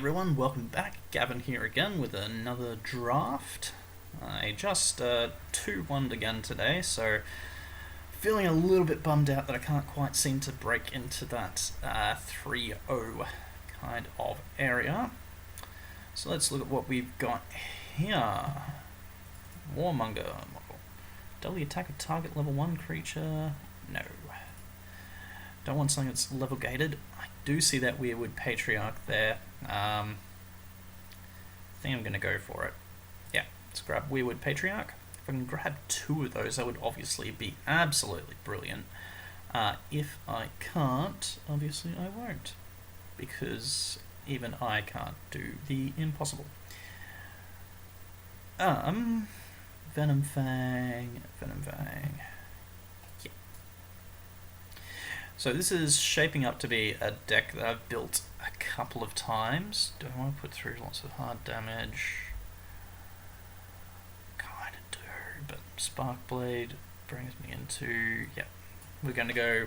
everyone, welcome back. Gavin here again with another draft. I just 2-1'd again today, so feeling a little bit bummed out that I can't quite seem to break into that 3-0 kind of area. So let's look at what we've got here. Warmonger model. Doubly attack a target level 1 creature. No. Don't want something that's level gated. I do see that Weirwood Patriarch there. I think I'm going to go for it. Yeah, let's grab Weirwood Patriarch. If I can grab 2 of those, that would obviously be absolutely brilliant. If I can't, obviously I won't. Because even I can't do the impossible. Venom Fang. Yeah. So this is shaping up to be a deck that I've built a couple of times. Do I want to put through lots of hard damage? Kinda do, but Sparkblade brings me into... yeah. We're going to go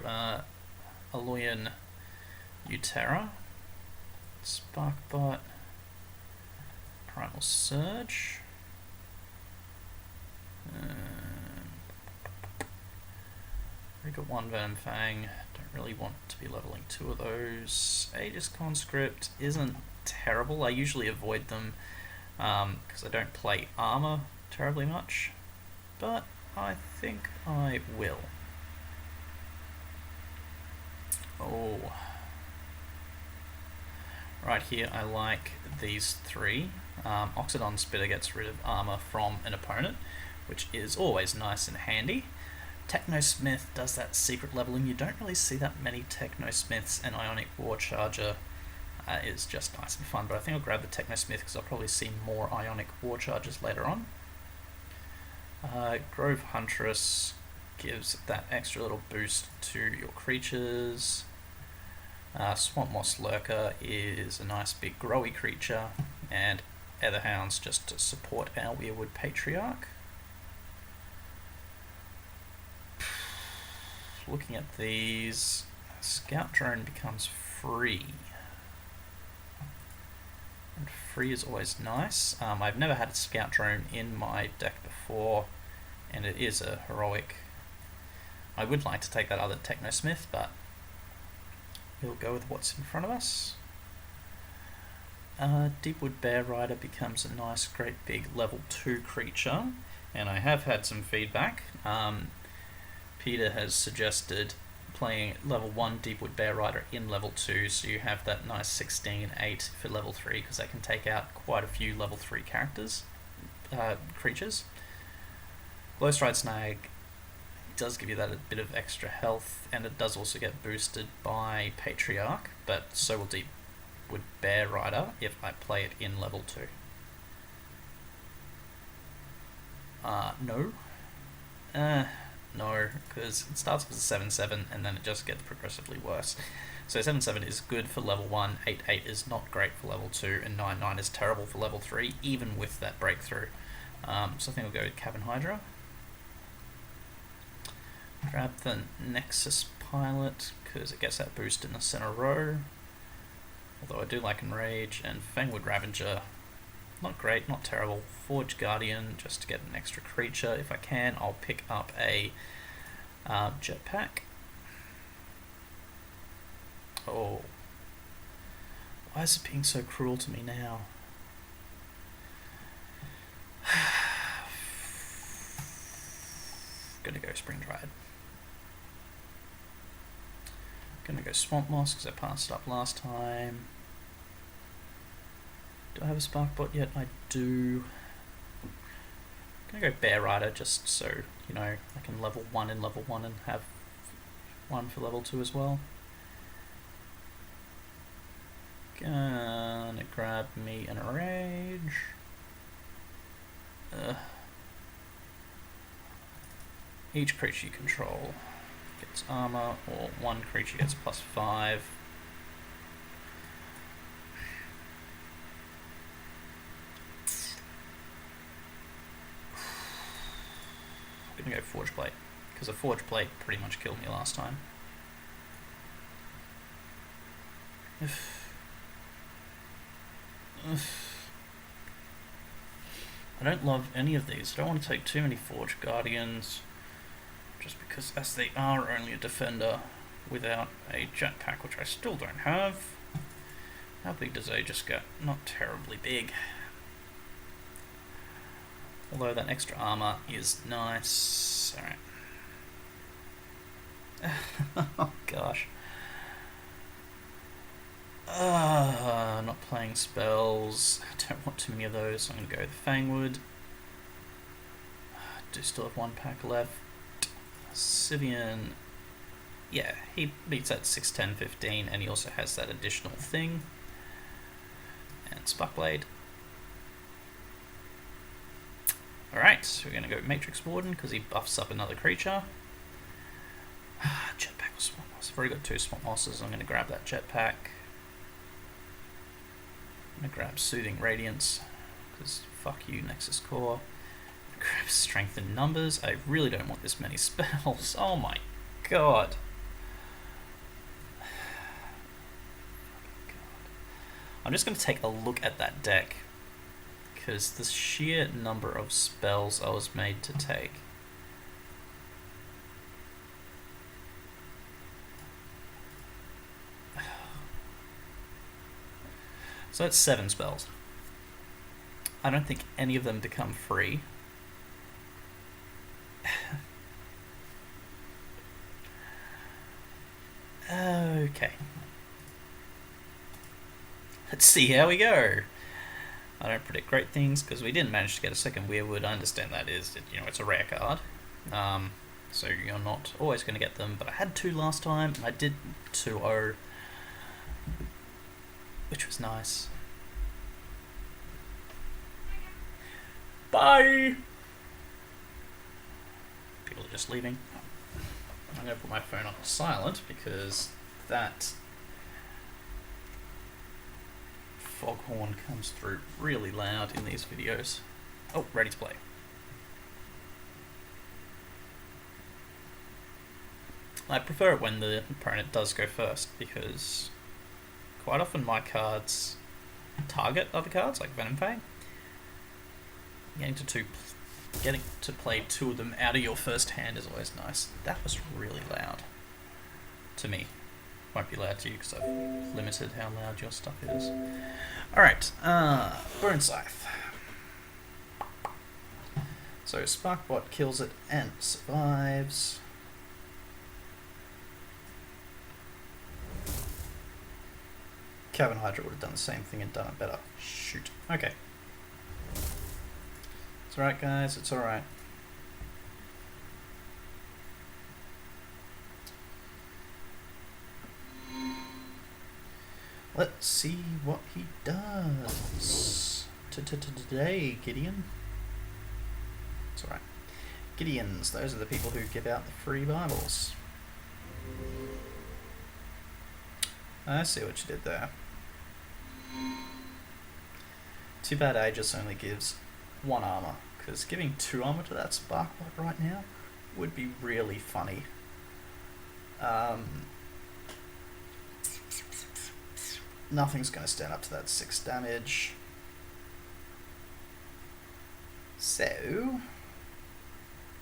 Aloyan Utera, Sparkbot, Primal Surge. We got 1 Venom Fang. Don't really want to be leveling 2 of those. Aegis Conscript isn't terrible. I usually avoid them because I don't play armor terribly much, but I think I will. Oh, right here I like these 3. Oxidon Spitter gets rid of armor from an opponent, which is always nice and handy. Technosmith does that secret leveling. You don't really see that many Technosmiths, and Ionic Warcharger is just nice and fun, but I think I'll grab the Technosmith because I'll probably see more Ionic Warchargers later on. Grove Huntress gives that extra little boost to your creatures. Swamp Moss Lurker is a nice big growy creature, and Etherhounds just to support our Weirwood Patriarch. Looking at these, Scout Drone becomes free. And free is always nice. I've never had a Scout Drone in my deck before, and it is a heroic. I would like to take that other Technosmith, but we'll go with what's in front of us. Deepwood Bear Rider becomes a nice, great big level 2 creature, and I have had some feedback. Peter has suggested playing level 1 Deepwood Bear Rider in level 2, so you have that nice 16-8 for level 3, because they can take out quite a few level 3 creatures. Glowstride Snag does give you that a bit of extra health, and it does also get boosted by Patriarch, but so will Deepwood Bear Rider if I play it in level 2. No, because it starts with a 7-7 and then it just gets progressively worse. So 7-7 is good for level 1, 8-8 is not great for level 2, and 9-9 is terrible for level 3, even with that breakthrough. So I think we'll go with Cavern Hydra. Grab the Nexus Pilot, because it gets that boost in the center row. Although I do like Enrage, and Fangwood Ravager. Not great, not terrible. Forge Guardian, just to get an extra creature. If I can, I'll pick up a Jetpack. Oh. Why is it being so cruel to me now? Gonna go Spring Dryad. Gonna go Swamp Moss because I passed it up last time. Do I have a Sparkbot yet? I do. I'm gonna go Bear Rider just so, you know, I can level 1 in level 1 and have 1 for level 2 as well. Gonna grab me an Enrage. Each creature you control gets armor, or 1 creature gets +5. I'm gonna go Forge Plate, because a Forge Plate pretty much killed me last time. I don't love any of these. I don't want to take too many Forge Guardians, just because as they are only a defender without a jetpack, which I still don't have. How big does Aegis get? Not terribly big. Although that extra armor is nice. Alright. Oh gosh. Not playing spells. I don't want too many of those, so I'm going to go with Fangwood. Do still have one pack left. Sivian. Yeah, he beats that 6, 10, 15, and he also has that additional thing. And Sparkblade. Alright, so we're going to go Matrix Warden because he buffs up another creature. Jetpack or Swamp Moss. I've already got 2 Swamp Mosses. I'm going to grab that jetpack. I'm going to grab Soothing Radiance because fuck you, Nexus Core. Grab Strength in Numbers. I really don't want this many spells. Oh my god. I'm just going to take a look at that deck because the sheer number of spells I was made to take. So that's 7 spells. I don't think any of them become free. Okay. Let's see how we go. I don't predict great things because we didn't manage to get a second Weirwood. I understand that is, it's a rare card. So you're not always going to get them. But I had 2 last time, and I did 2-0, which was nice. Bye! People are just leaving. I'm going to put my phone on silent because that foghorn comes through really loud in these videos. Oh, ready to play. I prefer it when the opponent does go first because quite often my cards target other cards like Venom Fang. Getting to play 2 of them out of your first hand is always nice. That was really loud to me. Won't be loud to you because I've limited how loud your stuff is. Alright, Burn Scythe. So Sparkbot kills it and survives. Gavin Hydra would have done the same thing and done it better. Shoot. Okay. It's alright, guys. It's alright. Let's see what he does today, Gideon. It's alright. Gideons, those are the people who give out the free Bibles. I see what you did there. Too bad Aegis only gives 1 armor, because giving 2 armor to that Sparkbot right now would be really funny. Nothing's going to stand up to that 6 damage. So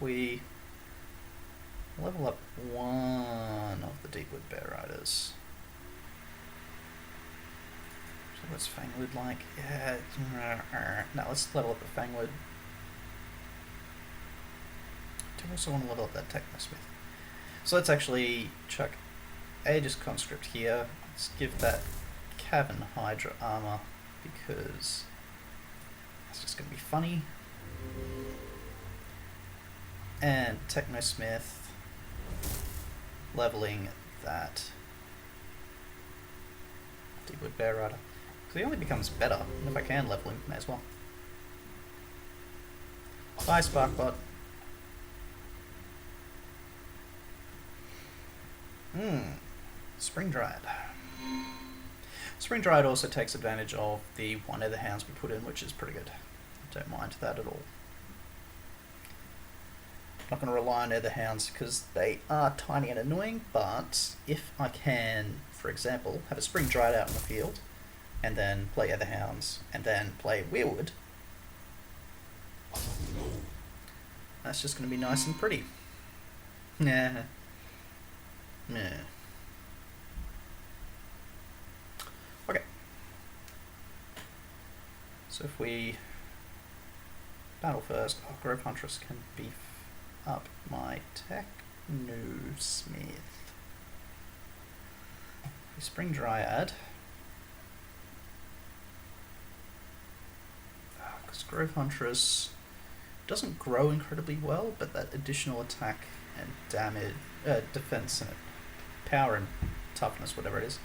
we level up 1 of the Deepwood Bear Riders. So what's Fangwood like? Yeah, no, let's level up the Fangwood. Do also want to level up that Technosmith. So let's actually chuck Aegis Conscript here. Let's give that Gavin Hydra armor because that's just going to be funny. And Technosmith leveling that Deepwood Bear Rider. Because he only becomes better, and if I can level him, may as well. Bye, Sparkbot. Spring Dryad. Spring Dryad also takes advantage of the 1 Nether Hounds we put in, which is pretty good. I don't mind that at all. I'm not going to rely on Nether Hounds because they are tiny and annoying, but if I can, for example, have a Spring Dryad out in the field, and then play Other Hounds, and then play Weirwood, that's just going to be nice and pretty. Yeah. Yeah. Okay. So if we battle first, Grove Huntress can beef up my Technosmith. Spring Dryad. Because Grove Huntress doesn't grow incredibly well, but that additional attack and damage, defense and power and toughness, whatever it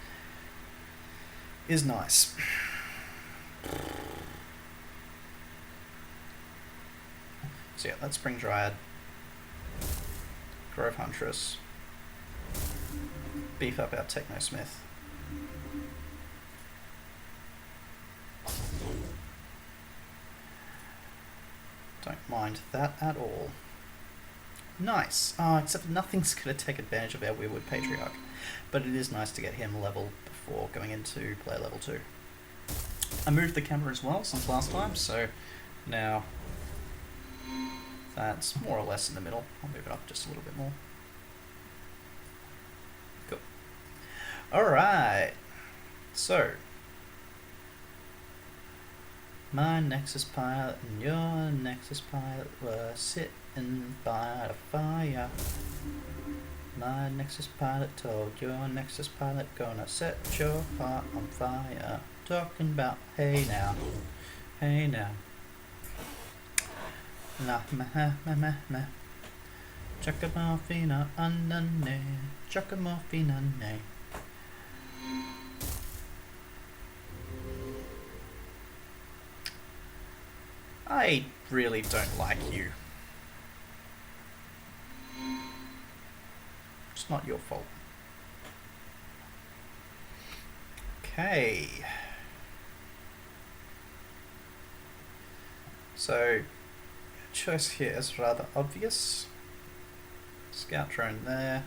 is nice. So yeah, that's Spring Dryad, Grove Huntress, beef up our Technosmith. Don't mind that at all. Nice. Except nothing's going to take advantage of our Weirwood Patriarch. But it is nice to get him level before going into player level 2. I moved the camera as well since last time, so now that's more or less in the middle. I'll move it up just a little bit more. Cool. Alright. So, my Nexus Pilot and your Nexus Pilot were sitting by the fire. My Nexus Pilot told your Nexus Pilot gonna set your heart on fire. Talking about hey now, hey now. La ma ha ma ma ma. Chacamorphina anane, chacamorphina ne. I really don't like you. It's not your fault. Okay. So, choice here is rather obvious. Scout drone there.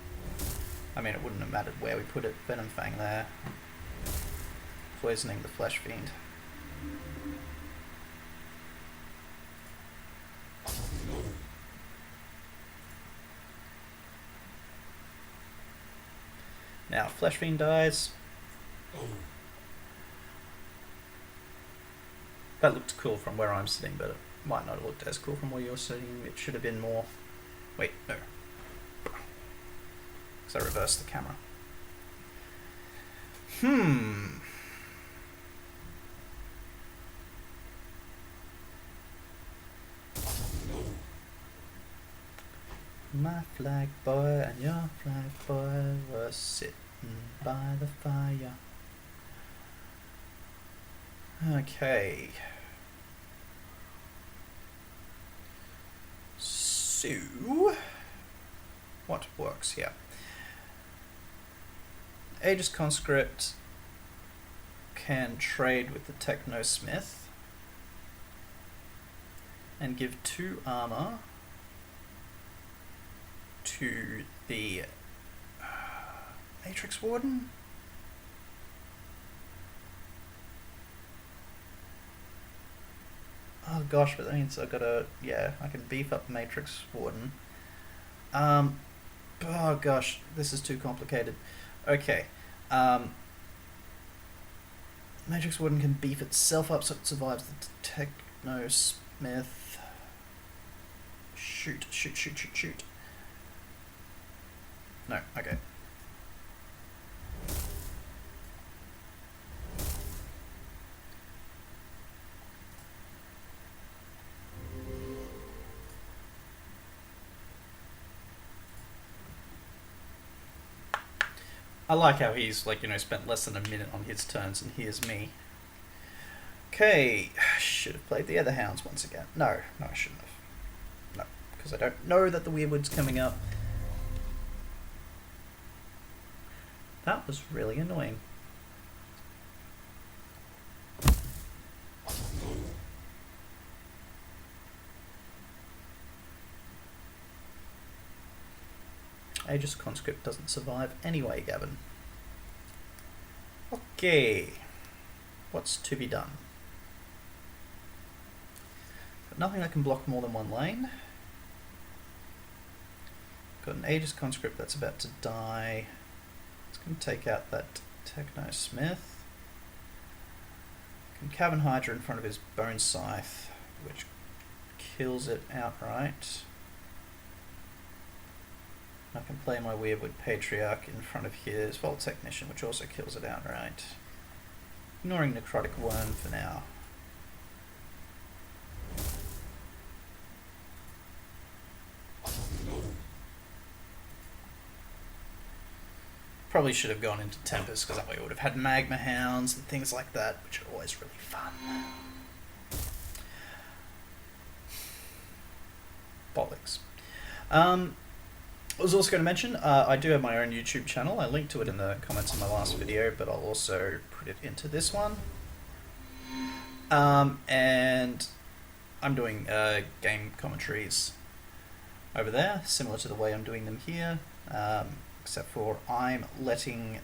I mean, it wouldn't have mattered where we put it. Venom Fang there. Poisoning the Flesh Fiend. Now, Flesh Fiend dies. That looked cool from where I'm sitting, but it might not have looked as cool from where you're sitting. It should have been more... Wait, no. Because I reversed the camera. My flag boy and your flag boy were sitting by the fire. Okay. So, what works here? Aegis Conscript can trade with the Technosmith and give 2 armor to the Matrix Warden. Oh gosh, but that means I've got to, yeah, I can beef up Matrix Warden. Oh gosh, this is too complicated. Okay. Matrix Warden can beef itself up so it survives the Technosmith. Shoot. No, okay. I like how he's, like, spent less than a minute on his turns, and here's me. Okay, should have played the Other Hounds once again. No, I shouldn't have. No, because I don't know that the Weirwood's coming up. That was really annoying. Aegis Conscript doesn't survive anyway, Gavin. Okay. What's to be done? Got nothing that can block more than one lane. Got an Aegis Conscript that's about to die. It's going to take out that Techno-Smith. Can Cavern Hydra in front of his Bone Scythe, which kills it outright. I can play my Weirwood Patriarch in front of his Vault Technician, which also kills it outright. Ignoring Necrotic Worm for now. Probably should have gone into Tempest, because that way we would have had Magma Hounds and things like that, which are always really fun. Bollocks. I was also going to mention, I do have my own YouTube channel. I linked to it in the comments of my last video, but I'll also put it into this one. And I'm doing game commentaries over there, similar to the way I'm doing them here. Except for I'm letting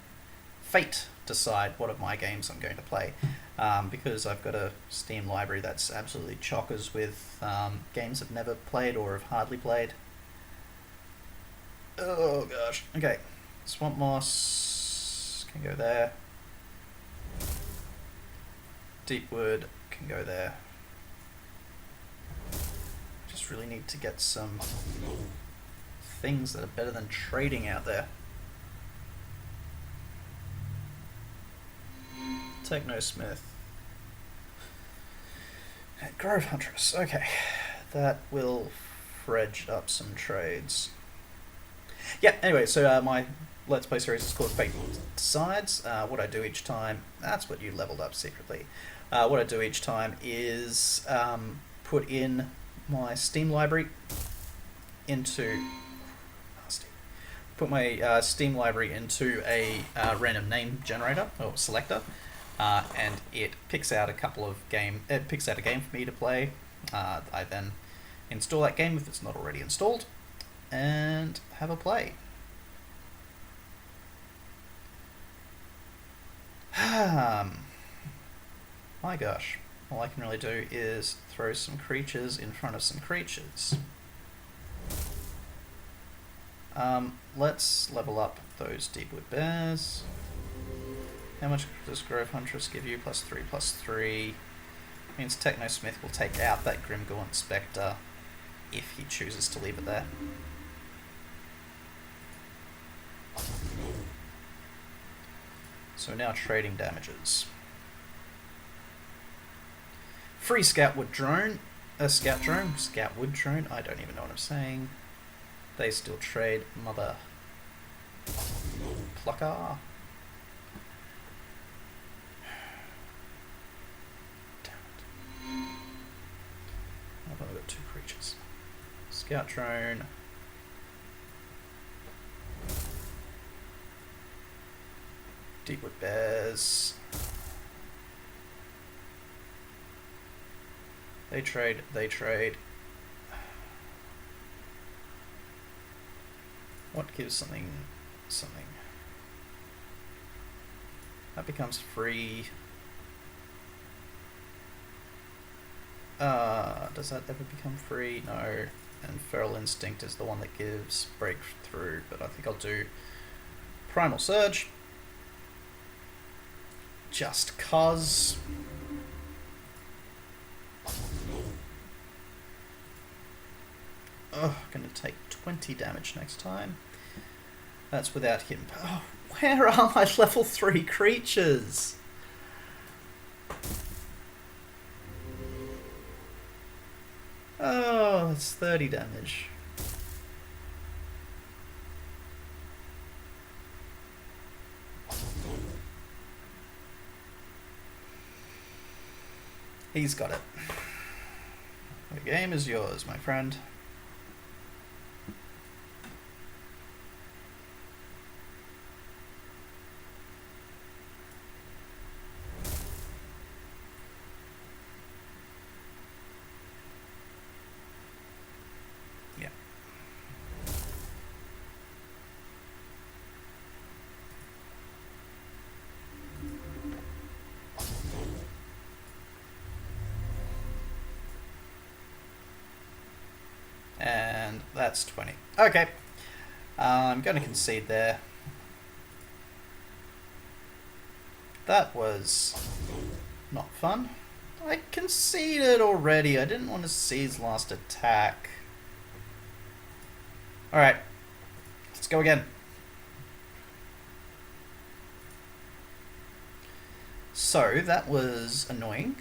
fate decide what of my games I'm going to play, because I've got a Steam library that's absolutely chockers with games I've never played or have hardly played. Oh gosh. Okay, Swamp Moss can go there. Deepwood can go there. Just really need to get some things that are better than trading out there. Techno-Smith. Grove Huntress. Okay, that will fredge up some trades. Yeah, anyway, so my Let's Play series is called Fate Decides. What I do each time, that's what you leveled up secretly. What I do each time is put in my Steam library into... Put my Steam library into a random name generator, or selector, and it picks out a game for me to play. I then install that game if it's not already installed, and have a play. My gosh, all I can really do is throw some creatures in front of some creatures. Let's level up those Deepwood Bears. How much does Grove Huntress give you? +3, +3. Means Techno-Smith will take out that Grimgaunt Spectre if he chooses to leave it there. So now trading damages. Free Scoutwood Drone. Scout Drone? Scoutwood Drone? I don't even know what I'm saying. They still trade Mother Plucker. Damn it. I've only got 2 creatures. Scout Drone. Deepwood Bears. They trade, they trade. What gives something? That becomes free. Does that ever become free? No. And Feral Instinct is the one that gives breakthrough, but I think I'll do Primal Surge. Just cause. Oh, gonna take 20 damage next time. That's without him. Oh, where are my level 3 creatures? Oh, it's 30 damage. He's got it. The game is yours, my friend. that's 20. Okay. I'm going to concede there. That was not fun. I conceded already. I didn't want to see his last attack. Alright. Let's go again. So, that was annoying.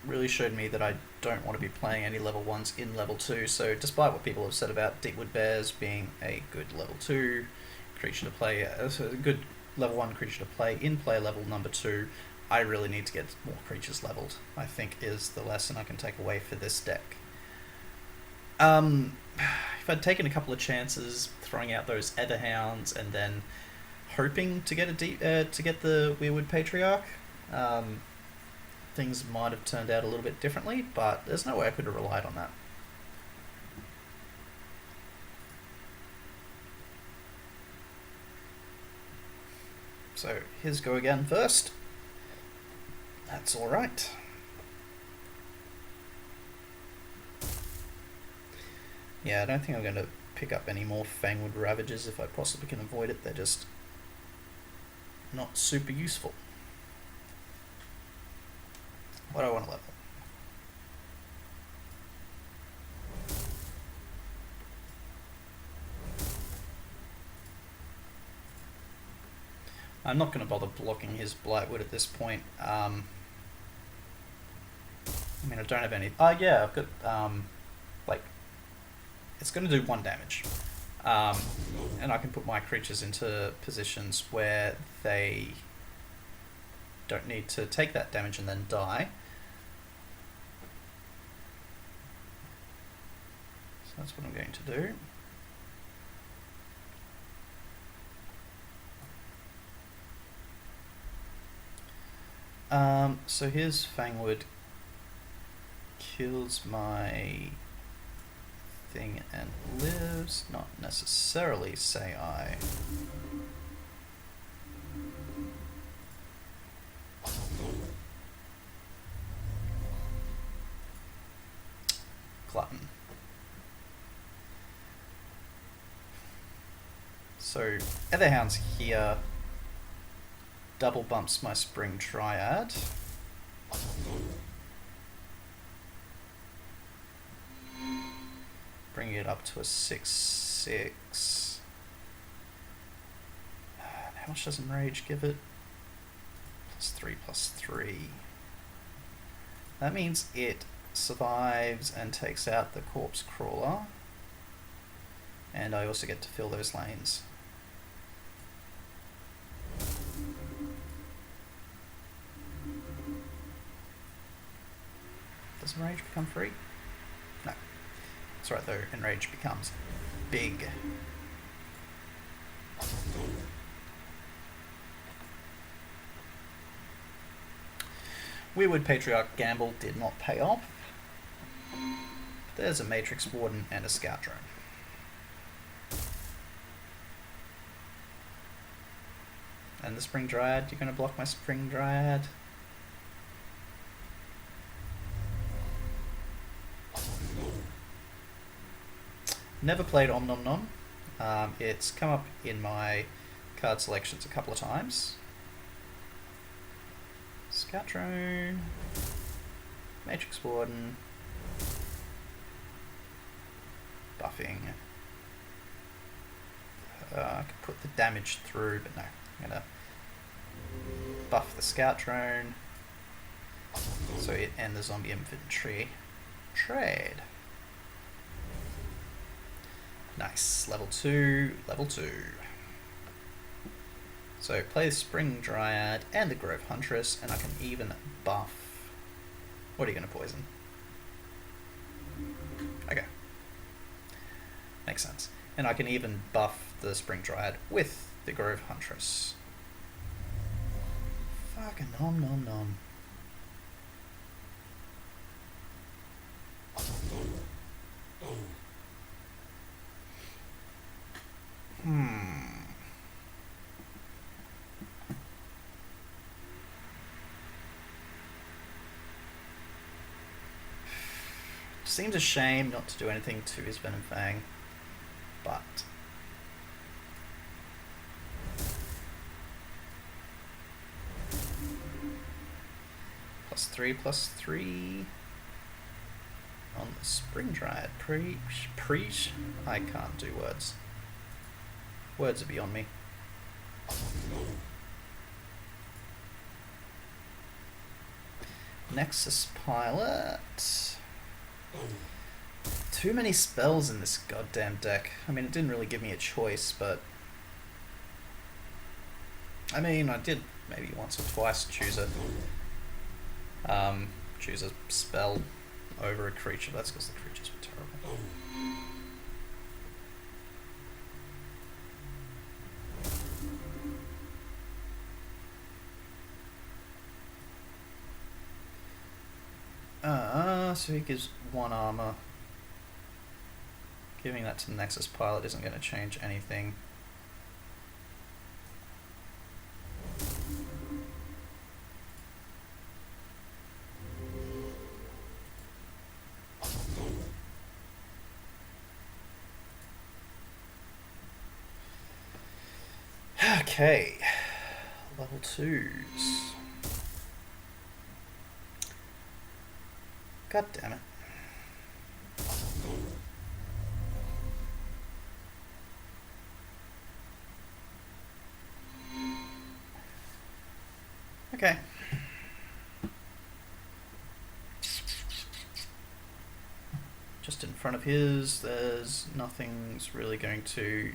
Really showed me that I don't want to be playing any level 1s in level 2, so despite what people have said about Deepwood Bears being a good level 2 creature to play, a good level 1 creature to play in player level number 2, I really need to get more creatures leveled, I think is the lesson I can take away for this deck. If I'd taken a couple of chances throwing out those Etherhounds and then hoping to get to get the Weirwood Patriarch, things might have turned out a little bit differently, but there's no way I could have relied on that. So his go again first. That's alright. Yeah, I don't think I'm going to pick up any more Fangwood Ravagers if I possibly can avoid it. They're just not super useful. What do I want to level? I'm not going to bother blocking his Blightwood at this point. I mean, I don't have any... Oh, yeah, I've got... like... It's going to do 1 damage. And I can put my creatures into positions where they don't need to take that damage and then die. So that's what I'm going to do. So here's Fangwood kills my thing and lives, not necessarily say I. Glutton. So Etherhound's here. Double bumps my Spring Dryad. Bringing it up to a 6/6. How much does Enrage give it? +3/+3. That means it survives and takes out the Corpse Crawler. And I also get to fill those lanes. Does Enrage become free? No. That's right though, Enrage becomes big. Weirwood Patriarch gamble did not pay off. There's a Matrix Warden and a Scout Drone. And the Spring Dryad, you're going to block my Spring Dryad? Never played Om Nom Nom. It's come up in my card selections a couple of times. Scout Drone, Matrix Warden, buffing. I could put the damage through, but no. I'm going to buff the Scout Drone so it and the Zombie Infantry trade. Nice. Level 2, level 2. So play the Spring Dryad and the Grove Huntress, and I can even buff. What are you going to poison? Okay. Makes sense. And I can even buff the Spring Dryad with the Grove Huntress. Fucking nom nom nom. Seems a shame not to do anything to his Venom Fang, but +3/+3 on the Spring Dryad. Preach. I can't do words. Words are beyond me. Nexus Pilot. Too many spells in this goddamn deck. I mean, it didn't really give me a choice, but I mean, I did maybe once or twice choose a spell over a creature. That's because the creatures were terrible. So he gives 1 armor. Giving that to the Nexus Pilot isn't going to change anything. Okay, level 2s. God damn it. Okay. Just in front of his, there's nothing's really going to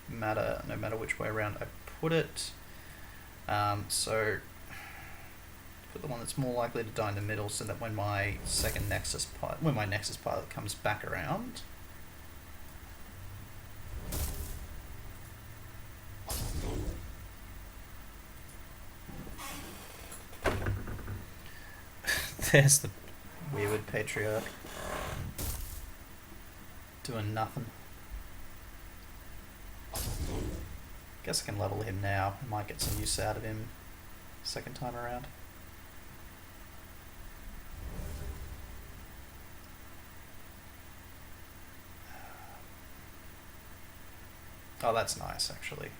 matter, no matter which way around I put it. So put the one that's more likely to die in the middle, so that when my Nexus Pilot comes back around, there's the Weirwood Patriarch doing nothing. Guess I can level him now. I might get some use out of him second time around. Oh, that's nice, actually.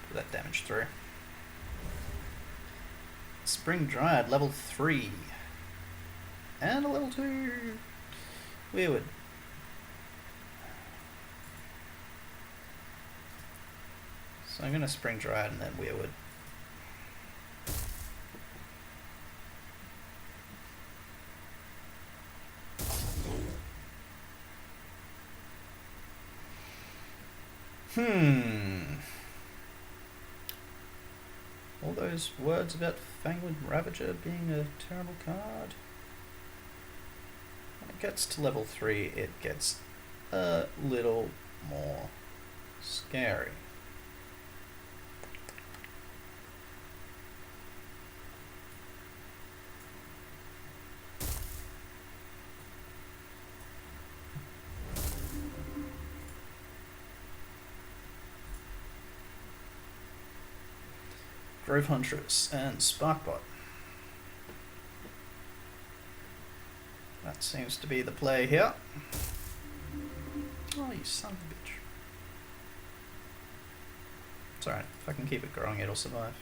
Put that damage through. Spring Dryad, level 3. And a level 2. Weirwood. So I'm going to Spring Dryad and then Weirwood. All those words about Fangwood Ravager being a terrible card. When it gets to level 3, it gets a little more scary. Grove Huntress and Sparkbot. That seems to be the play here. Oh, you son of a bitch. It's alright, if I can keep it growing, it'll survive.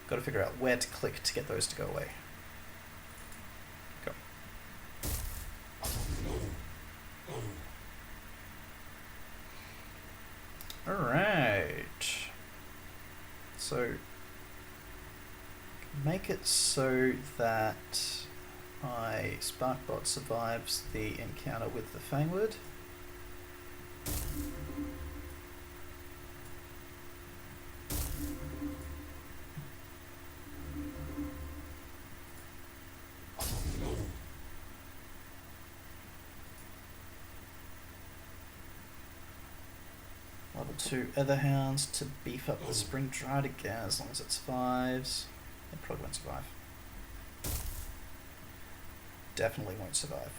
Got to figure out where to click to get those to go away. Go. Alright. So, make it so that my Sparkbot survives the encounter with the Fangwood. Level 2 Ether Hounds to beef up the Spring Dried again, as long as it survives. It probably won't survive. Definitely won't survive.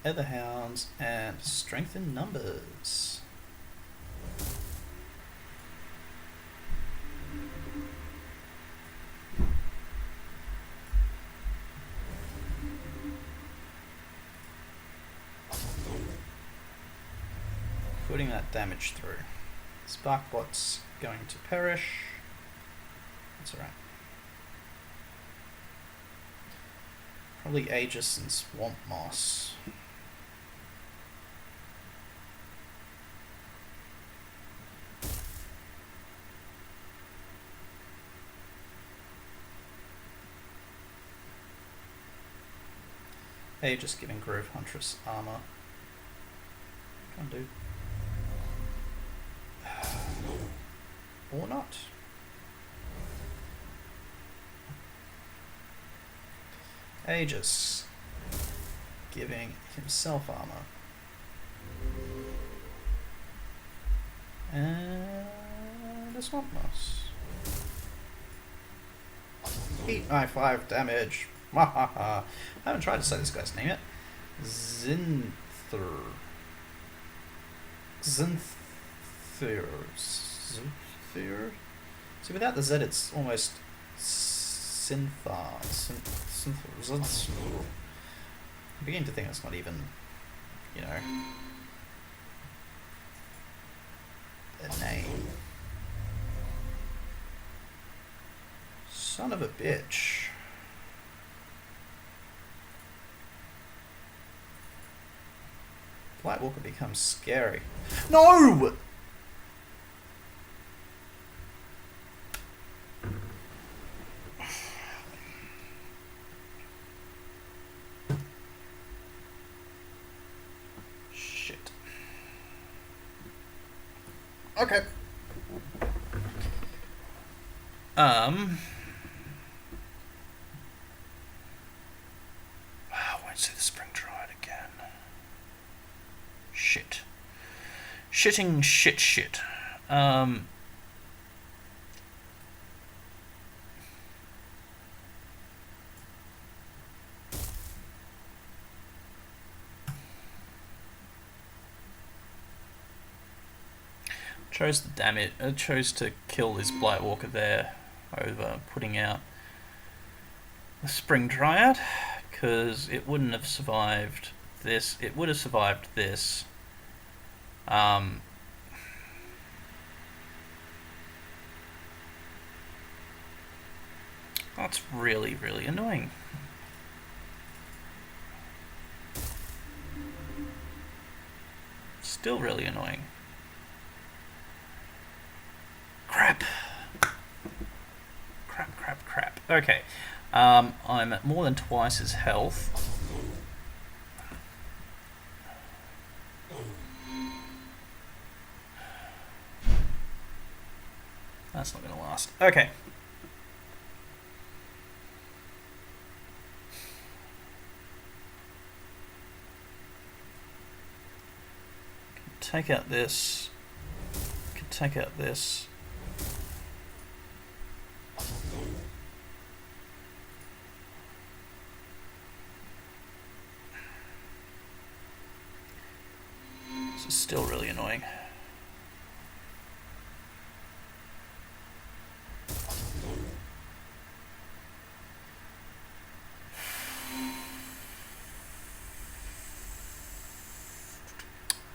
Ether Hounds and Strength in Numbers. Putting that damage through. Sparkbot's going to perish. That's alright. Probably Aegis and Swamp Moss. Aegis giving Grove Huntress armor. Come on, dude. Or not. Aegis giving himself armor. And a Swamp Moss. Eat my 5 damage. I haven't tried to say this guy's name yet. Zinthur. See, without the Z, it's almost Synthar. I'm beginning to think it's not even, you know, a name. Son of a bitch. Blightwalker becomes scary. No! Shit. Okay. I won't see the Spring Dried again. Shit. Shitting shit. Chose the damage. Chose to kill this Blightwalker there over putting out the Spring Dryad, because it wouldn't have survived this. It would have survived this. That's really, really annoying. Still really annoying. Crap. Okay. I'm at more than twice his health. That's not going to last. Okay. Take out this. Can take out this. This is still really annoying.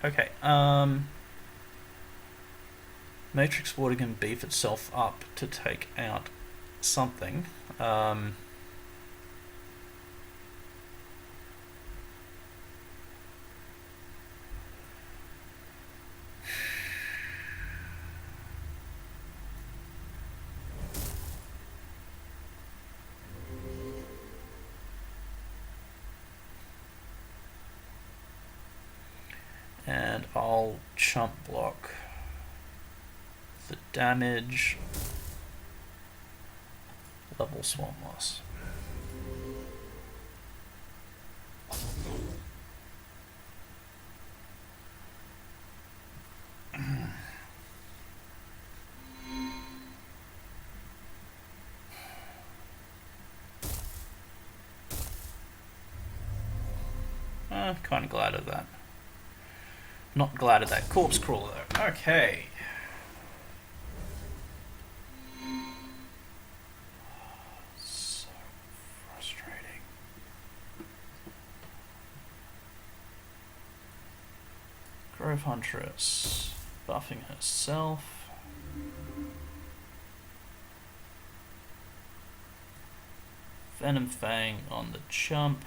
Okay, Matrix Water can beef itself up to take out something. And I'll chump block. damage. Level Swamp Moss. Kind of glad of that. Not glad of that corpse crawler though. Okay. So frustrating. Grove Huntress buffing herself. Venom Fang on the chump.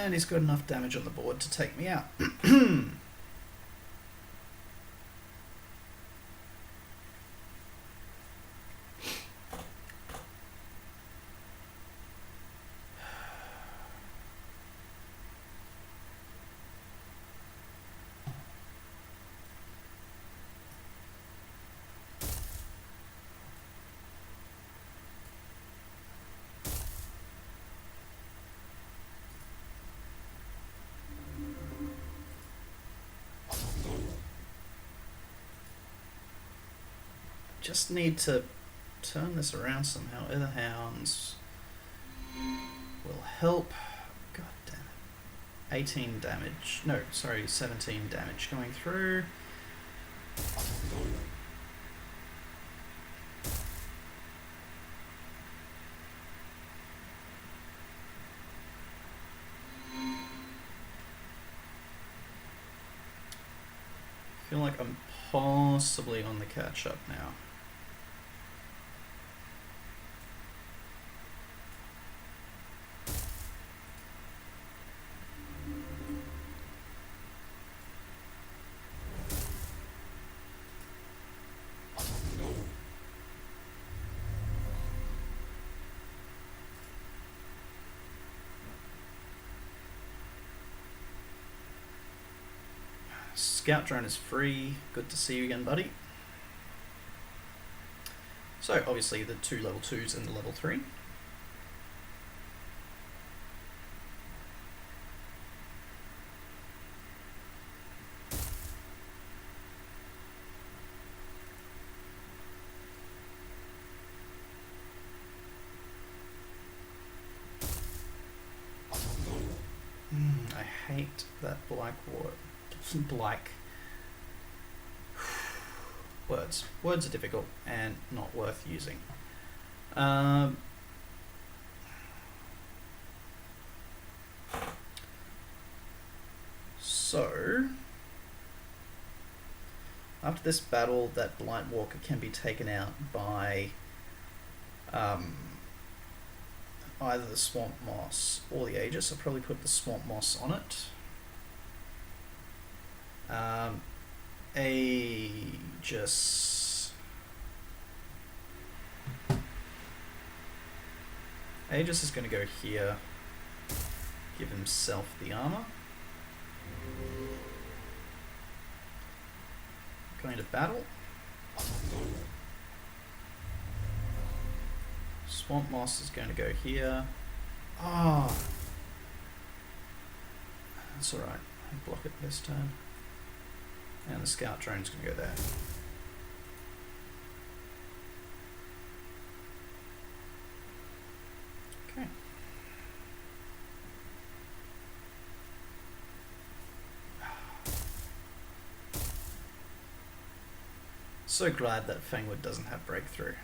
And he's got enough damage on the board to take me out. Just need to turn this around somehow. Other hounds will help. God damn it. 18 damage. No, sorry, 17 damage going through. I feel like I'm possibly on the catch up now. Scout drone is free. Good to see you again, buddy. So obviously the 2 level 2s and the level 3. I hate that black ward. Black. Words. Words are difficult and not worth using. So, after this battle, that Blight Walker can be taken out by either the Swamp Moss or the Aegis. I'll probably put the Swamp Moss on it. Aegis. Aegis is going to go here, give himself the armor. Going to battle. Swamp Moss is going to go here. Oh, that's alright. I'll block it this turn. And the scout drone's going to go there. Okay. So glad that Fangwood doesn't have breakthrough.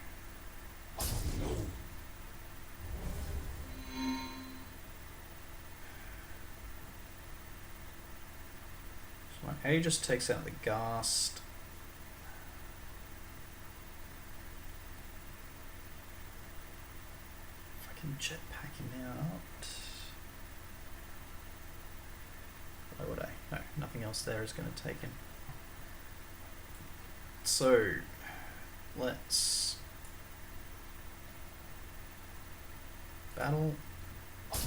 So my Aegis takes out the Ghast. jetpacking out. Why would I? No, nothing else there is going to take him. So, let's battle. Does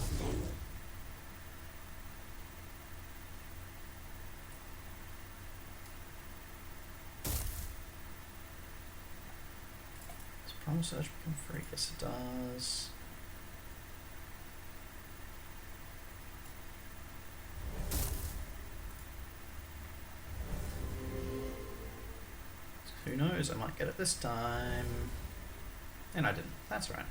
Primal Surge become free? Yes, it does. Who knows, I might get it this time. And I didn't, that's right.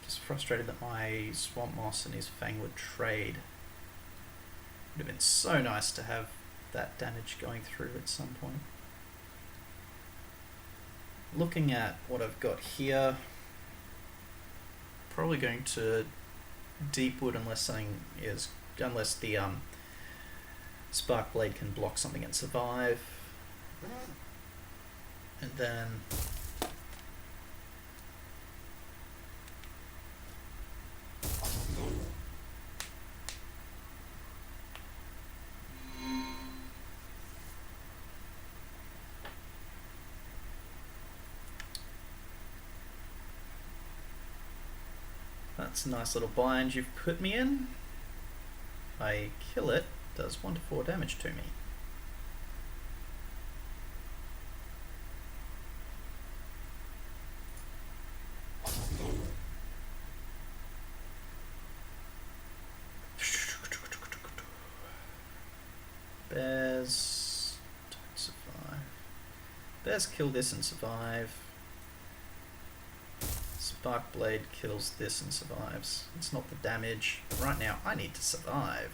Just frustrated that my Swamp Moss and his Fang would trade. Would have been so nice to have that damage going through at some point. Looking at what I've got here, probably going to Deepwood unless the Spark Blade can block something and survive, and then that's a nice little bind you've put me in. If I kill it, it does 1 to 4 damage to me. Bears don't survive. Bears kill this and survive. Spark Blade kills this and survives. It's not the damage, but right now I need to survive.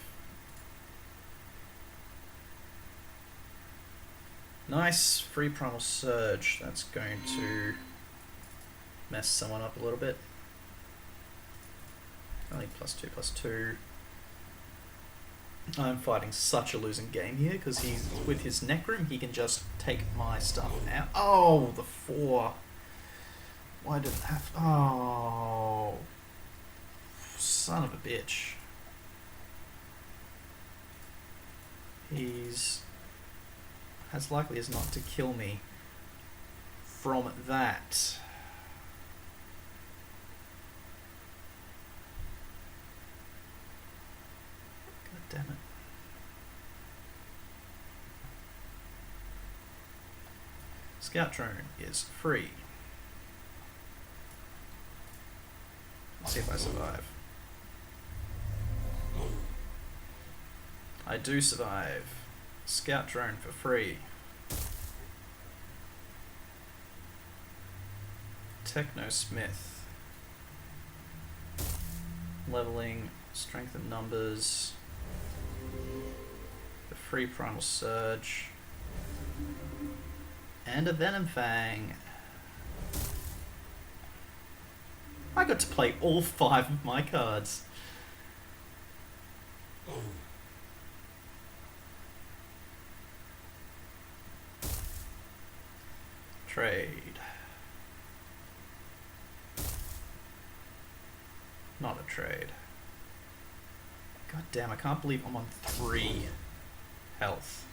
Nice, free Primal Surge. That's going to mess someone up a little bit. Only +2/+2. I'm fighting such a losing game here because he's with his Necroom, he can just take my stuff out. Oh, the 4. Why did it have... Oh, son of a bitch. He's as likely as not to kill me from that. God damn it. Scout Drone is free. Let's see if I survive. I do survive. Scout Drone for free. Techno Smith. Leveling, strength and numbers. The free Primal Surge. And a Venom Fang. I got to play all 5 of my cards. Trade. Not a trade. God damn, I can't believe I'm on 3 health.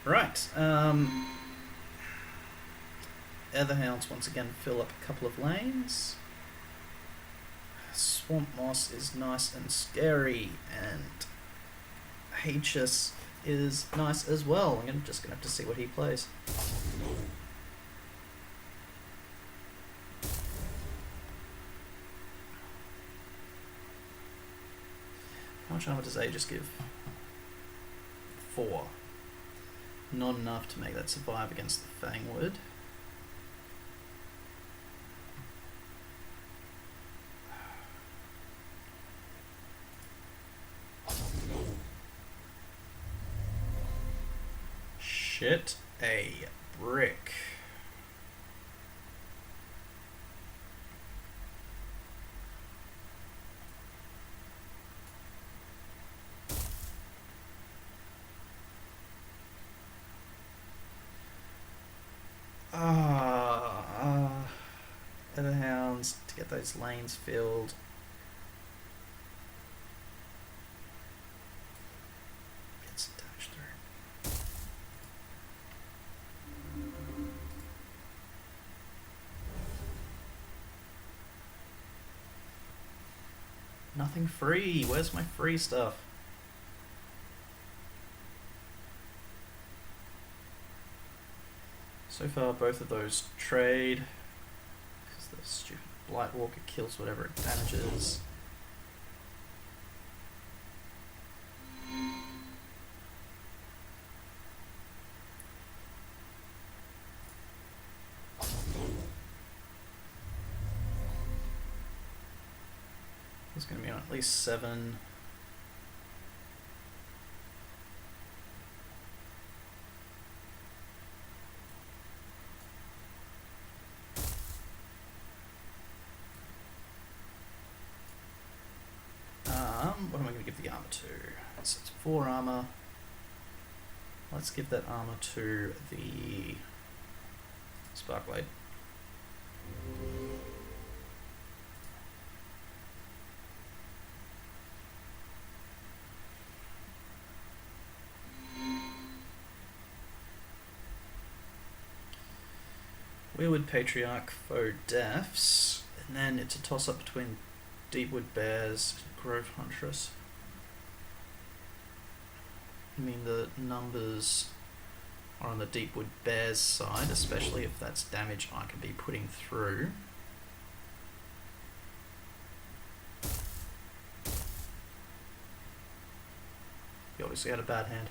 Right, Etherhounds once again fill up a couple of lanes. Swamp Moss is nice and scary, and H's is nice as well. I'm just going to have to see what he plays. How much armor does A just give? 4. Not enough to make that survive against the Fangwood. Shit a brick. Other hounds to get those lanes filled. Get some damage through. Nothing free. Where's my free stuff? So far, both of those trade. Because the stupid Blightwalker kills whatever it damages. There's going to be on at least 7. What am I going to give the armor to? So it's 4 armor. Let's give that armor to the Sparkblade. Weirwood Patriarch Foe Deaths, and then it's a toss up between Deepwood Bears and Grove Huntress. I mean, the numbers are on the Deepwood Bears side, especially if that's damage I can be putting through. He obviously had a bad hand.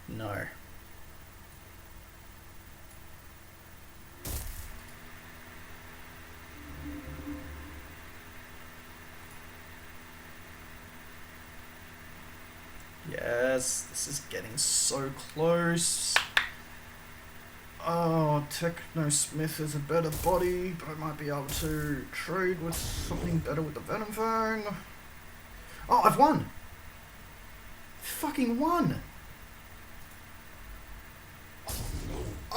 No. Yes, this is getting so close. Oh, Technosmith is a better body, but I might be able to trade with something better with the Venom Fang. Oh, I've won! Fucking won!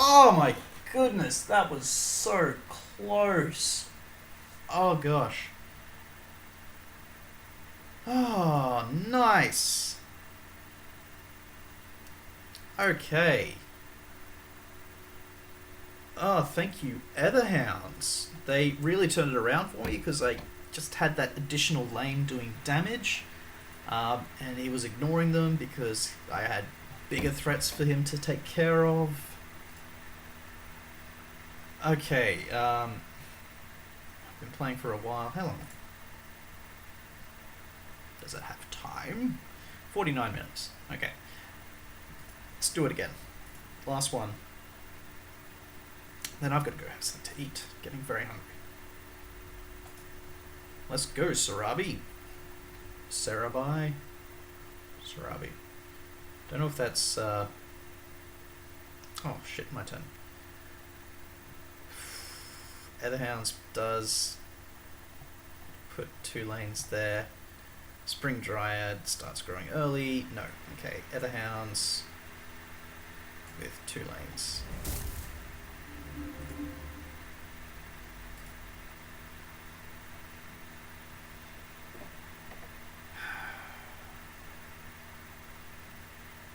Oh my goodness, that was so close. Oh gosh. Oh, nice. Okay. Oh, thank you, Etherhounds. They really turned it around for me because I just had that additional lane doing damage. And he was ignoring them because I had bigger threats for him to take care of. Okay, I've been playing for a while. How long? Does it have time? 49 minutes. Okay. Let's do it again. Last one. Then I've got to go have something to eat. Getting very hungry. Let's go, Sarabi. Sarabi? Sarabi. Don't know if that's... Oh, shit, my turn. Etherhounds does put 2 lanes there. Spring Dryad starts growing early. No. Okay, Etherhounds with 2 lanes.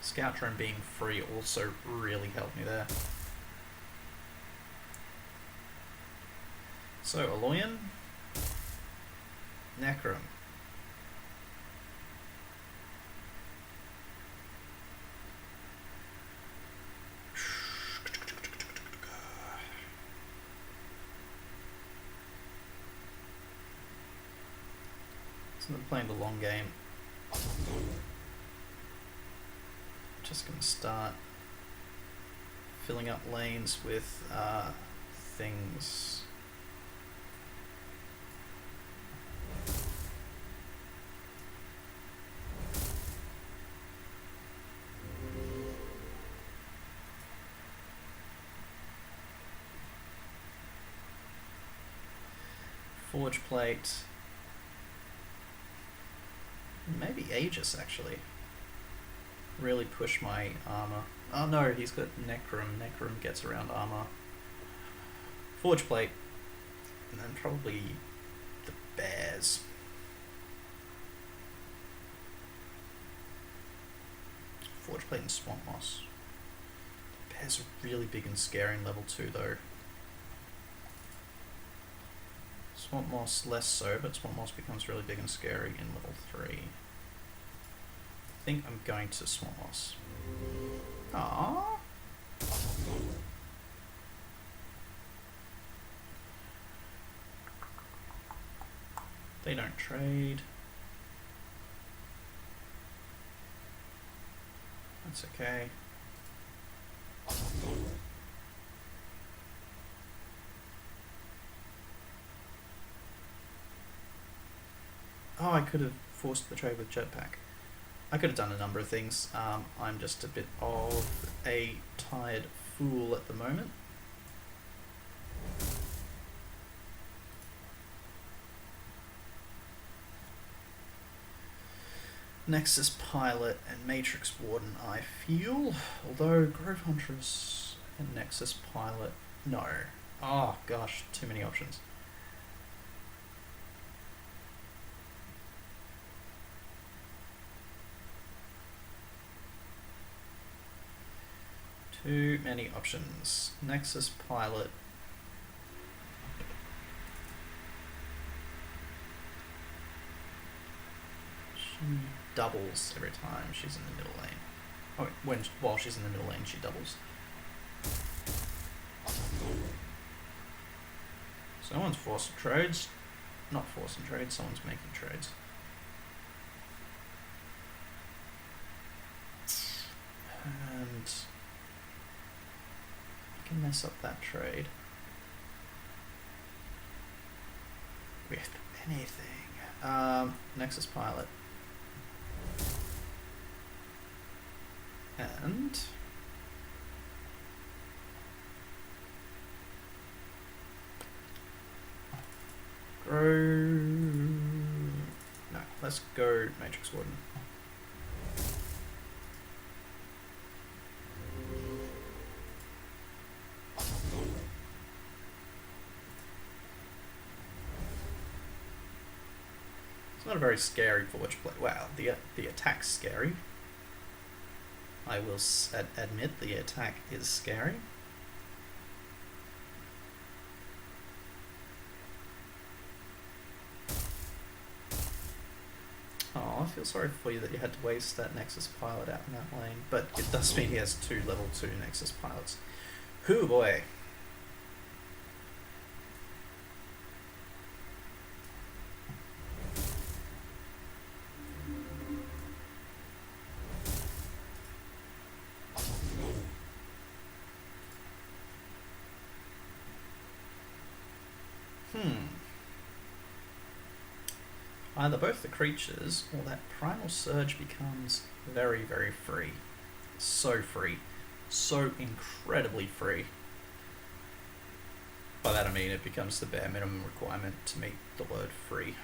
Scout drone being free also really helped me there. So, Aloyan, Necrom. So they're playing the long game. Just going to start filling up lanes with things. Forge plate. Maybe Aegis actually. Really push my armor. Oh no, he's got Necrom. Necrom gets around armor. Forge plate. And then probably the bears. Forge plate and swamp moss. The bears are really big and scary in level 2 though. Swamp moss less so, but swamp moss becomes really big and scary in level 3. I think I'm going to swamp moss. Aww. They don't trade. That's okay. Oh, I could have forced the trade with jetpack. I could have done a number of things. I'm just a bit of a tired fool at the moment. Nexus Pilot and Matrix Warden, I feel. Although Grove Huntress and Nexus Pilot, no. Oh gosh, too many options. Too many options. Nexus Pilot. She doubles every time she's in the middle lane. Oh, while she's in the middle lane, she doubles. Someone's forcing trades. Not forcing trades, someone's making trades. And I can mess up that trade with anything. Nexus Pilot. And no, let's go Matrix Warden. It's not a very scary Forge play. Wow, the attack's scary. I will admit the attack is scary. Oh, I feel sorry for you that you had to waste that Nexus Pilot out in that lane, but it does mean he has 2 level 2 Nexus Pilots. Hoo boy. Either both the creatures or that Primal Surge becomes very, very free. So free. So incredibly free. By that I mean it becomes the bare minimum requirement to meet the word free.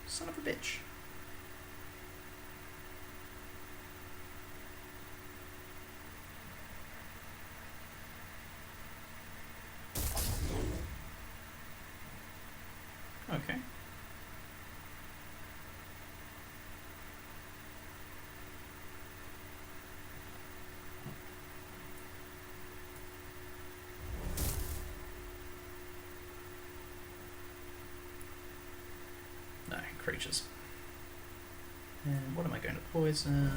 Son of a bitch. Okay. creatures. And what am I going to poison?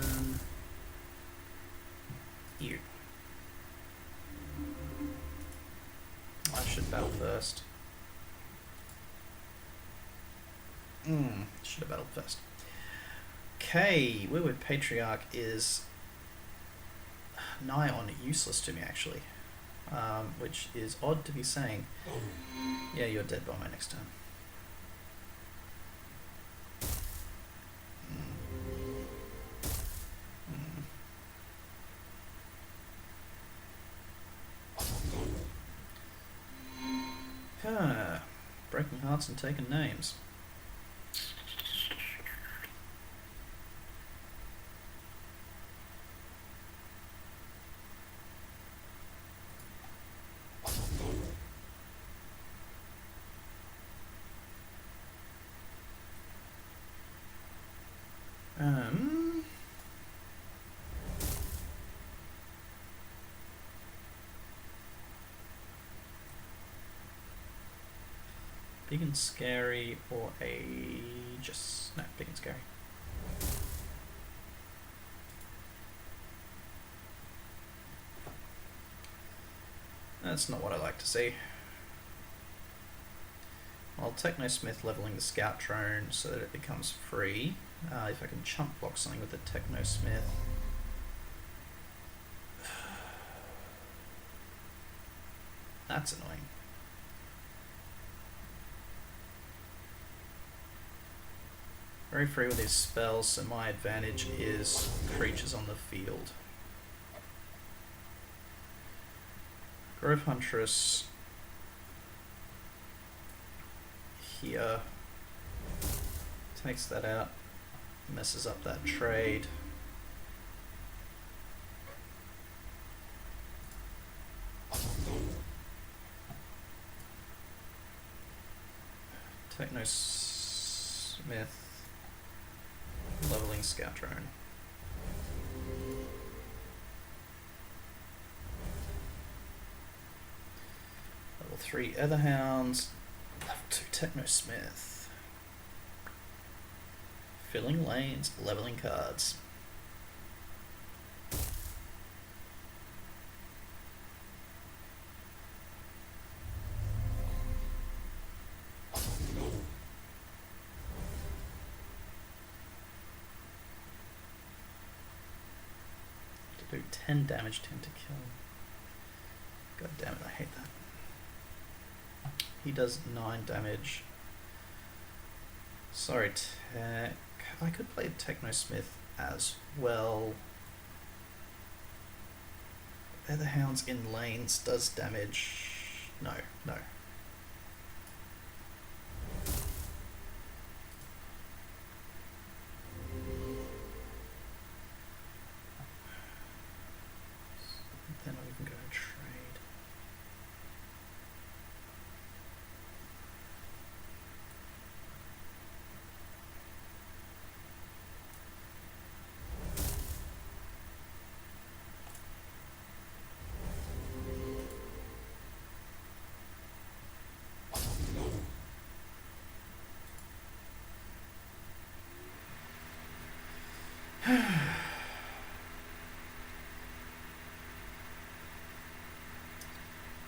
You. I should battle first. Should have battled first. Okay, Weirwood Patriarch is nigh on useless to me, actually. Which is odd to be saying. Yeah, you're dead by my next turn. Breaking hearts and taking names. Big and scary or a just no, big and scary. That's not what I like to see. I'll Technosmith leveling the Scout Drone so that it becomes free. If I can chump block something with the Technosmith. That's annoying. Very free with his spells, so my advantage is creatures on the field. Grove Huntress here takes that out, messes up that trade. Technosmith leveling Scout Drone. Level 3 Etherhounds. Level 2 Technosmith. Filling lanes, leveling cards. Do 10 damage to him to kill him. God damn it, I hate that. He does 9 damage. Sorry, Tech. I could play Technosmith as well. Etherhounds in lanes does damage. No, no. Then I'll even go to trade.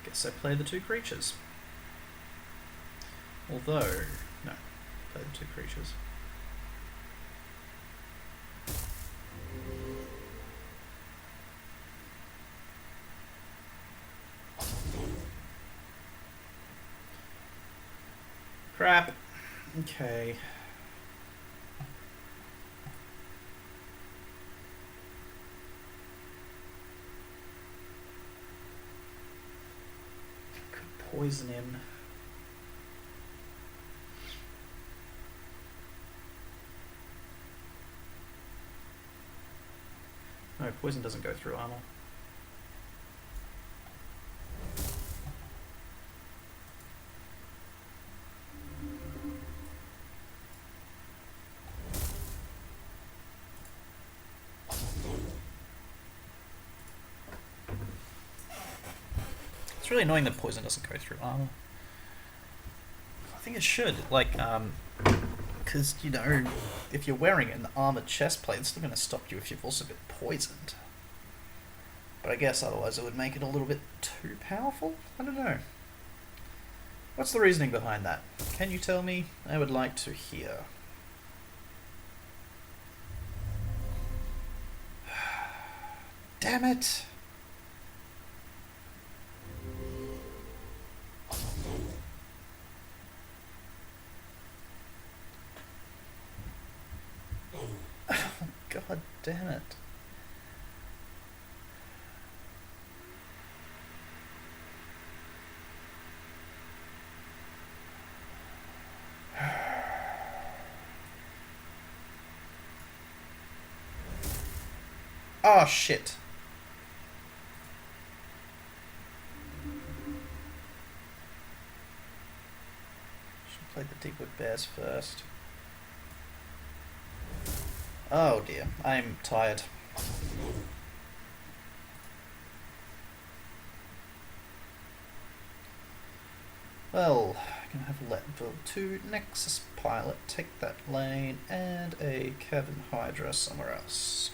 Guess I play the 2 creatures. Although, no, play the 2 creatures. Crap. Okay. Poison him. No, poison doesn't go through armor. It's really annoying that poison doesn't go through armor. I think it should, like, Because, you know, if you're wearing an armoured chest plate, it's still going to stop you if you've also been poisoned. But I guess otherwise it would make it a little bit too powerful? I don't know. What's the reasoning behind that? Can you tell me? I would like to hear. Damn it! God damn it. Oh shit. Should play the Deepwood Bears first. Oh dear, I'm tired. Well, I can have a level 2 Nexus Pilot, take that lane, and a Gavin Hydra somewhere else.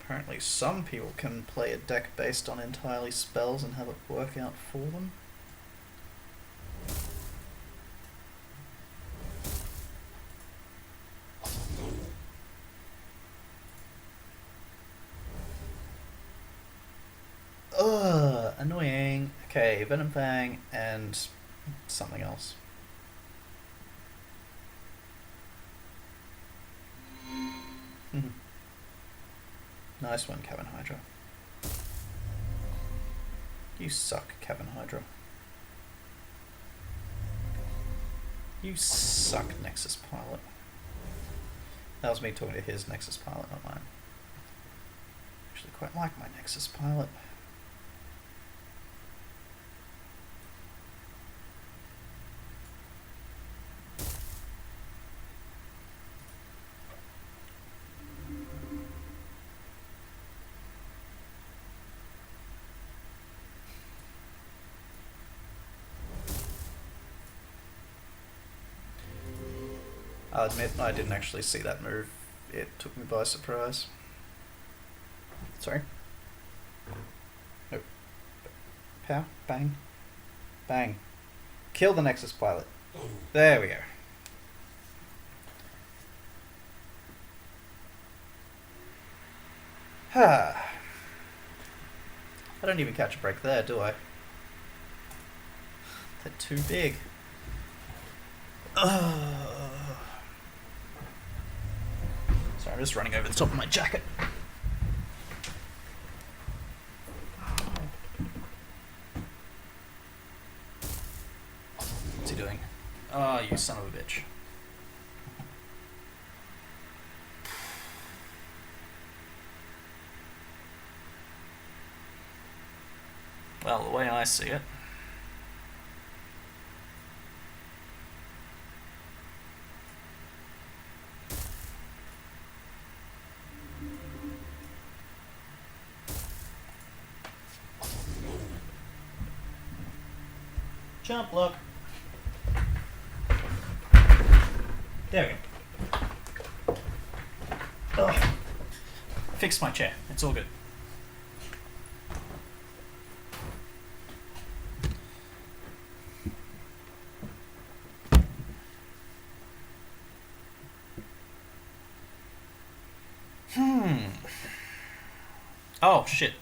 Apparently some people can play a deck based on entirely spells and have it work out for them. Ugh, annoying. Okay, Venom Fang and something else. Nice one, Gavin Hydra. You suck, Gavin Hydra. You suck, Nexus Pilot. That was me talking to his Nexus Pilot, not mine. Actually quite like my Nexus Pilot. I'll admit I didn't actually see that move. It took me by surprise. Sorry. Nope. Pow. Bang. Bang. Kill the Nexus Pilot. There we go. I don't even catch a break there, do I? They're too big. Sorry, I'm just running over the top of my jacket. What's he doing? Oh, you son of a bitch. Well, the way I see it, jump block. There we go. Ugh. Fixed my chair. It's all good. Oh shit.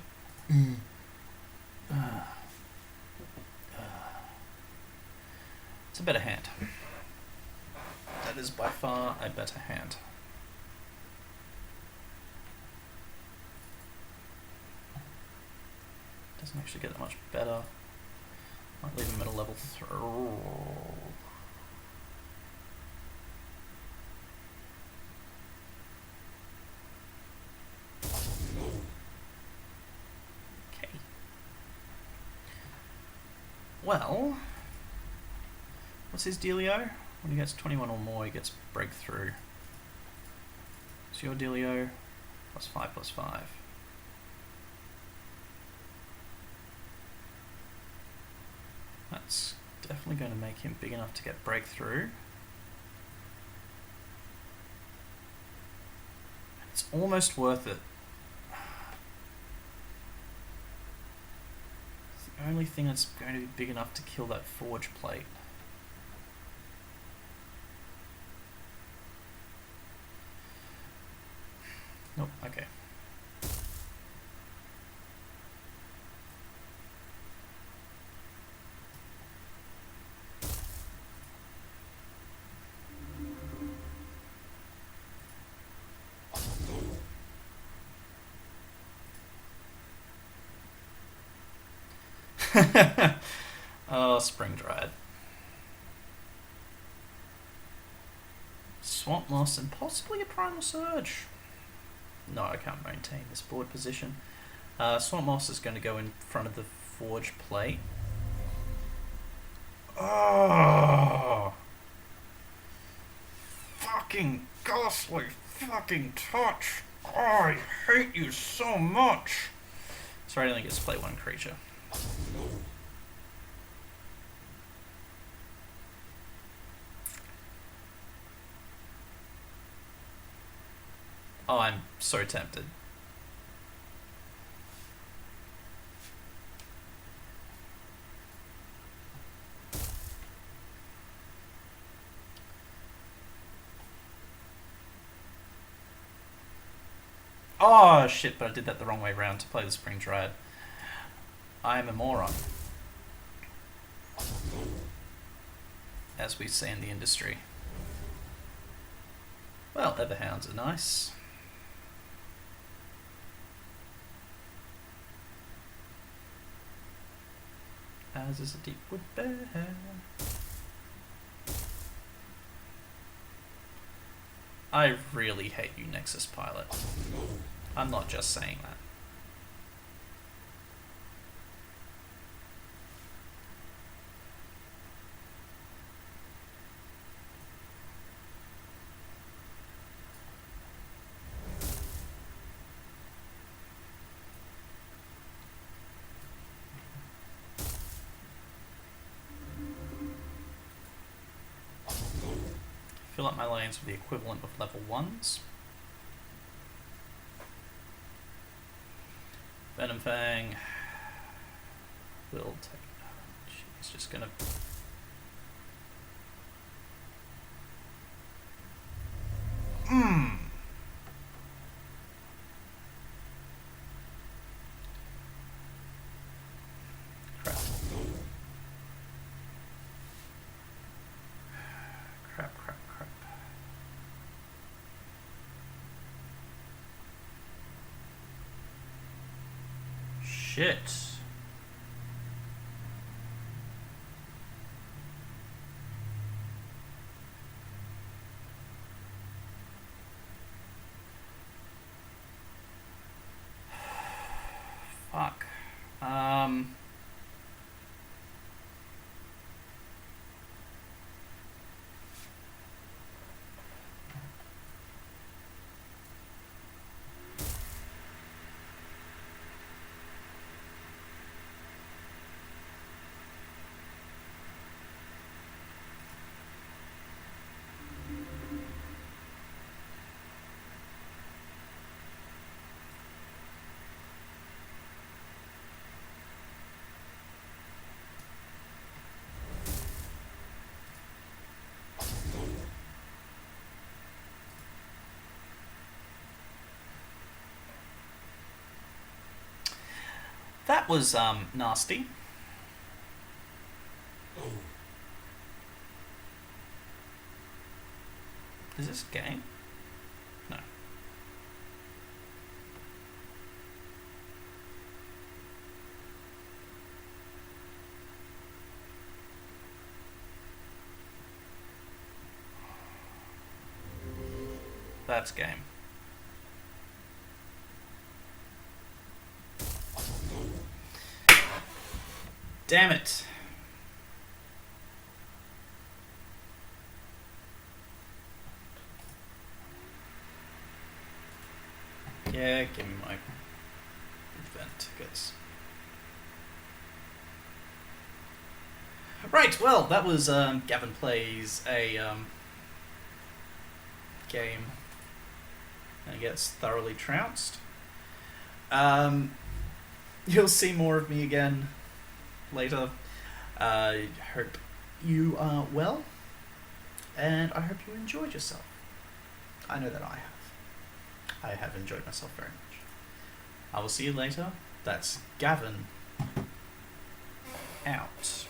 It's a better hand. That is by far a better hand. Doesn't actually get that much better. Might leave him at a level 3. Okay. Well, what's his dealio? When he gets 21 or more, he gets breakthrough. So your dealio, +5/+5. That's definitely going to make him big enough to get breakthrough. It's almost worth it. It's the only thing that's going to be big enough to kill that forge plate. Nope, okay. Oh, spring dried. Swamp moss and possibly a primal surge. No, I can't maintain this board position. Swamp moss is going to go in front of the forge plate. Oh, fucking ghastly fucking touch. Oh, I hate you so much. Sorry, I only get to play one creature. Oh, I'm so tempted. Oh shit, but I did that the wrong way around to play the Spring Dryad. I am a moron. As we say in the industry. Well, Everhounds are nice. As is a Deepwood Bear. I really hate you, Nexus Pilot. I'm not just saying that. Fill up my lanes with the equivalent of level 1s. Venom Fang will take... She's just gonna... Crap. Crap. Shit. Fuck. That was nasty. Is this game? No. That's game. Damn it. Yeah, give me my event tickets. Right, well, that was Gavin Plays a game and gets thoroughly trounced. You'll see more of me again later. I hope you are well, and I hope you enjoyed yourself. I know that I have. I have enjoyed myself very much. I will see you later. That's Gavin out.